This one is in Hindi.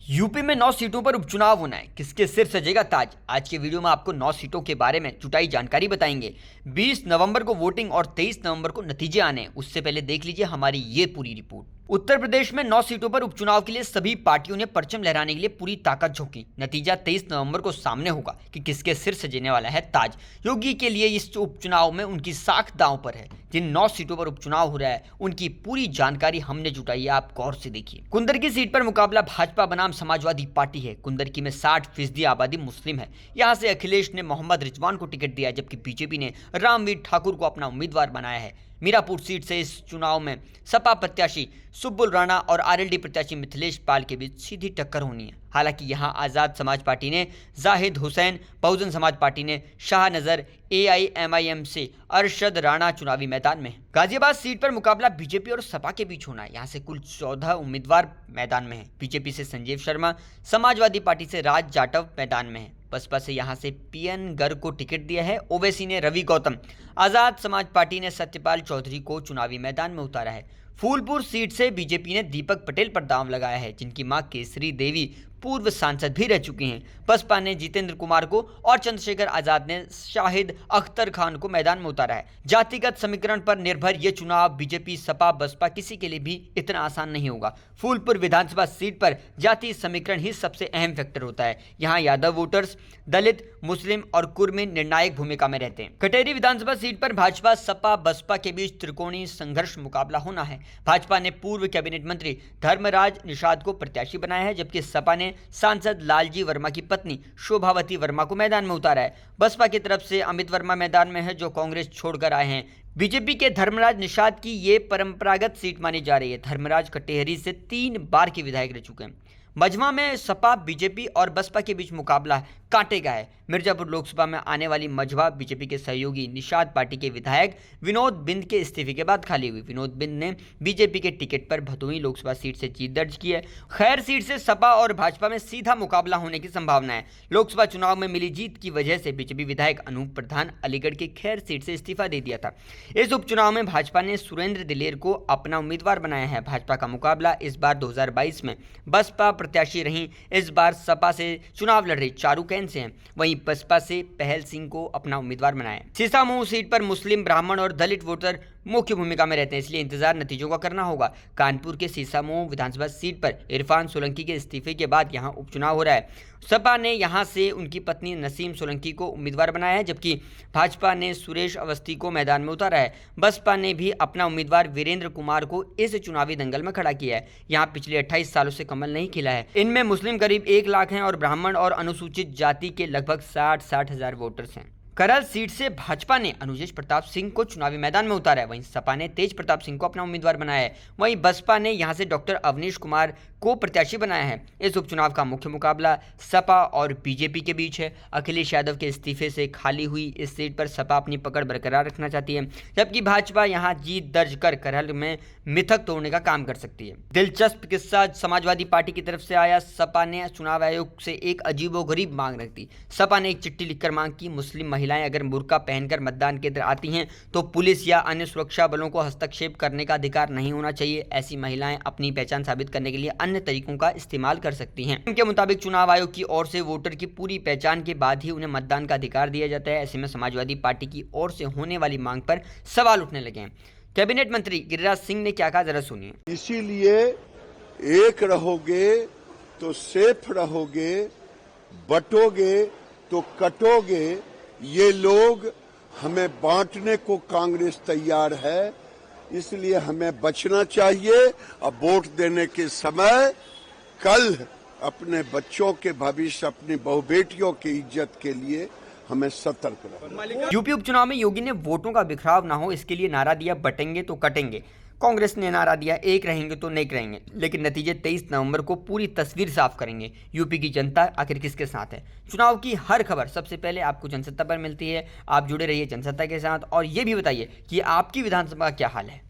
यूपी में 9 सीटों पर उपचुनाव होना है, किसके सिर सजेगा ताज। आज के वीडियो में आपको 9 सीटों के बारे में जुटाई जानकारी बताएंगे। 20 नवंबर को वोटिंग और 23 नवंबर को नतीजे आने हैं। उससे पहले देख लीजिए हमारी ये पूरी रिपोर्ट। उत्तर प्रदेश में 9 सीटों पर उपचुनाव के लिए सभी पार्टियों ने परचम लहराने के लिए पूरी ताकत झोंकी। नतीजा 23 नवंबर को सामने होगा कि किसके सिर सजेने वाला है ताज। योगी के लिए इस उपचुनाव में उनकी साख दांव पर है। जिन 9 सीटों पर उपचुनाव हो रहा है उनकी पूरी जानकारी हमने जुटाई है, आप गौर से देखिए। कुंदर की सीट पर मुकाबला भाजपा बनाम समाजवादी पार्टी है। कुंदर की में 60% आबादी मुस्लिम है। यहां से अखिलेश ने मोहम्मद रिजवान को टिकट दिया, जबकि बीजेपी ने रामवीर ठाकुर को अपना उम्मीदवार बनाया है। मीरापुर सीट से इस चुनाव में सपा प्रत्याशी सुब्बुल राणा और आरएलडी प्रत्याशी मिथिलेश पाल के बीच सीधी टक्कर होनी है। हालांकि यहां आजाद समाज पार्टी ने जाहिद हुसैन, बहुजन समाज पार्टी ने शाह नजर, एआईएमआईएम से अरशद राणा चुनावी मैदान में। गाजियाबाद सीट पर मुकाबला बीजेपी और सपा के बीच होना है। यहां से कुल 14 उम्मीदवार मैदान में हैं। बीजेपी से संजीव शर्मा, समाजवादी पार्टी से राज जाटव मैदान में है। बसपा से यहां से पीएन गर्ग को टिकट दिया है। ओवैसी ने रवि गौतम, आजाद समाज पार्टी ने सत्यपाल चौधरी को चुनावी मैदान में उतारा है। फूलपुर सीट से बीजेपी ने दीपक पटेल पर दांव लगाया है, जिनकी मां केसरी देवी पूर्व सांसद भी रह चुकी हैं। बसपा ने जितेंद्र कुमार को और चंद्रशेखर आजाद ने शाहिद अख्तर खान को मैदान में उतारा है। जातिगत समीकरण पर निर्भर यह चुनाव बीजेपी, सपा, बसपा किसी के लिए भी इतना आसान नहीं होगा। फूलपुर विधानसभा सीट पर जाति समीकरण ही सबसे अहम फैक्टर होता है। यहाँ यादव वोटर्स, दलित, मुस्लिम और कुर्मी निर्णायक भूमिका में रहते हैं। कटेरी विधानसभा सीट पर भाजपा, सपा, बसपा के बीच त्रिकोणीय संघर्ष मुकाबला होना है। भाजपा ने पूर्व कैबिनेट मंत्री धर्मराज निषाद को प्रत्याशी बनाया है, जबकि सपा ने सांसद लालजी वर्मा की पत्नी शोभावती वर्मा को मैदान में उतारा है। बसपा की तरफ से अमित वर्मा मैदान में है, जो कांग्रेस छोड़कर आए हैं। बीजेपी के धर्मराज निषाद की ये परंपरागत सीट मानी जा रही है। धर्मराज कटेहरी से 3 बार के विधायक रह चुके हैं। मजमा में सपा, बीजेपी और बसपा के बीच मुकाबला कांटे का है। मिर्जापुर लोकसभा में आने वाली मजमा बीजेपी के सहयोगी निषाद पार्टी के विधायक विनोद बिंद के इस्तीफे के बाद खाली हुई। विनोद बिंद ने बीजेपी के टिकट पर भदोही लोकसभा सीट से जीत दर्ज की है। खैर सीट से सपा और भाजपा में सीधा मुकाबला होने की संभावना है। लोकसभा चुनाव में मिली जीत की वजह से बीजेपी विधायक अनूप प्रधान अलीगढ़ के खैर सीट से इस्तीफा दे दिया था। इस उपचुनाव में भाजपा ने सुरेंद्र दिलेर को अपना उम्मीदवार बनाया है। भाजपा का मुकाबला इस बार 2022 में बसपा प्रत्याशी रही, इस बार सपा से चुनाव लड़ रही चारू कैन से हैं। वहीं बसपा से पहल सिंह को अपना उम्मीदवार बनाया। सीसामऊ सीट पर मुस्लिम, ब्राह्मण और दलित वोटर मुख्य भूमिका में रहते हैं, इसलिए इंतजार नतीजों का करना होगा। कानपुर के सीसामऊ विधानसभा सीट पर इरफान सोलंकी के इस्तीफे के बाद यहां उपचुनाव हो रहा है। सपा ने यहां से उनकी पत्नी नसीम सोलंकी को उम्मीदवार बनाया है, जबकि भाजपा ने सुरेश अवस्थी को मैदान में उतारा है। बसपा ने भी अपना उम्मीदवार वीरेंद्र कुमार को इस चुनावी दंगल में खड़ा किया है। यहां पिछले 28 सालों से कमल नहीं खिला है। इनमें मुस्लिम करीब 1 लाख हैं और ब्राह्मण और अनुसूचित जाति के लगभग 60 हजार वोटर्स हैं। करल सीट से भाजपा ने अनुजेश प्रताप सिंह को चुनावी मैदान में उतारा है। वहीं सपा ने तेज प्रताप सिंह को अपना उम्मीदवार बनाया है। वहीं बसपा ने यहां से डॉक्टर अवनीश कुमार को प्रत्याशी बनाया है। इस उपचुनाव का मुख्य मुकाबला सपा और बीजेपी के बीच है। अखिलेश यादव के इस्तीफे से खाली हुई इस सीट पर सपा अपनी पकड़ बरकरार रखना चाहती है, जबकि भाजपा यहां जीत दर्ज कर करहल में मिथक तोड़ने का काम कर सकती है। दिलचस्प किस्सा समाजवादी पार्टी की तरफ से आया। सपा ने चुनाव आयोग से एक अजीबोगरीब मांग रख दी। सपा ने एक चिट्ठी लिखकर मांग की, मुस्लिम महिलाएं अगर बुर्का पहनकर मतदान केंद्र आती हैं तो पुलिस या अन्य सुरक्षा बलों को हस्तक्षेप करने का अधिकार नहीं होना चाहिए। ऐसी महिलाएं अपनी पहचान साबित करने के लिए अन्य तरीकों का इस्तेमाल कर सकती हैं। इनके मुताबिक चुनाव आयोग की ओर से वोटर की पूरी पहचान के बाद ही उन्हें मतदान का अधिकार दिया जाता है। ऐसे में समाजवादी पार्टी की ओर से होने वाली मांग पर सवाल उठने लगे हैं। कैबिनेट मंत्री गिरिराज सिंह ने क्या कहा, जरा सुनिए। इसीलिए एक रहोगे तो सेफ रहोगे, बटोगे तो कटोगे। ये लोग हमें बांटने को कांग्रेस तैयार है, इसलिए हमें बचना चाहिए। अब वोट देने के समय कल अपने बच्चों के भविष्य, अपनी बहु बेटियों की इज्जत के लिए हमें सतर्क रहना। यूपी उपचुनाव में योगी ने वोटों का बिखराव ना हो, इसके लिए नारा दिया, बटेंगे तो कटेंगे। कांग्रेस ने नारा दिया, एक रहेंगे तो नेक रहेंगे। लेकिन नतीजे 23 नवंबर को पूरी तस्वीर साफ करेंगे। यूपी की जनता आखिर किसके साथ है। चुनाव की हर खबर सबसे पहले आपको जनसत्ता पर मिलती है। आप जुड़े रहिए जनसत्ता के साथ और ये भी बताइए कि आपकी विधानसभा का क्या हाल है।